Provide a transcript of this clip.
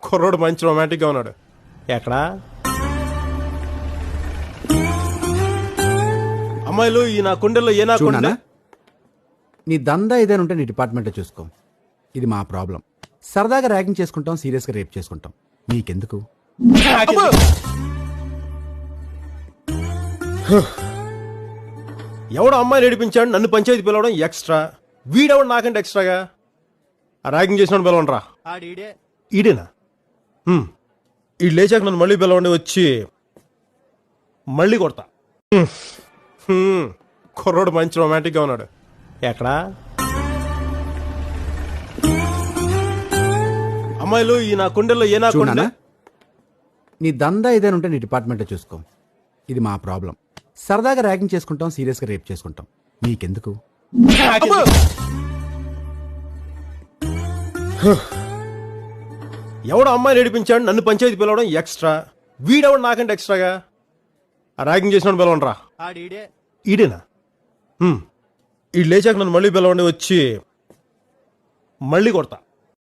కుర్రోడు మంచి రొమాంటిక్గా ఉన్నాడు. ఎక్కడా అమ్మాయిలు ఈ నా కుండెల్లో ఏ నా చూడనా, నీ దందా ఏదైనా ఉంటే నీ డిపార్ట్మెంట్లో చూసుకో. ఇది మా ప్రాబ్లం. సరదాగా ర్యాగింగ్ చేసుకుంటాం, సీరియస్గా రేప్ చేసుకుంటాం. నీకెందుకు? ఎవడో అమ్మాయిని ఏడిపించాడు, నన్ను పంచాయతీ పిలవడం ఎక్స్ట్రా. వీడెవడు నాకంటే ఎక్స్ట్రాగా? ఆ ర్యాగింగ్ చేసిన పిలవండి రా. ఈడేనా? ఈ లేచాక నన్ను మళ్ళీ పిలవండి, వచ్చి మళ్ళీ కొడతా. కుర్రోడు మంచి రొమాంటిక్గా ఉన్నాడు. ఎక్కడా అమ్మాయిలు ఈ నా కుండెల్లో ఏ నా చూడనా, నీ దందా ఏదైనా ఉంటే నీ డిపార్ట్మెంట్లో చూసుకో. ఇది మా ప్రాబ్లం. సరదాగా ర్యాగింగ్ చేసుకుంటాం, సీరియస్గా రేప్ చేసుకుంటాం. నీకెందుకు? ఎవడో అమ్మాయిని ఏడిపించాడు, నన్ను పంచాయతీ పిలవడం ఎక్స్ట్రా. వీడెవడు నాకంటే ఎక్స్ట్రాగా? ఆ ర్యాగింగ్ చేసిన పిలవండి రా. ఈడేనా? ఈ లేచాక నన్ను మళ్ళీ పిలవండి, వచ్చి మళ్ళీ కొడతా.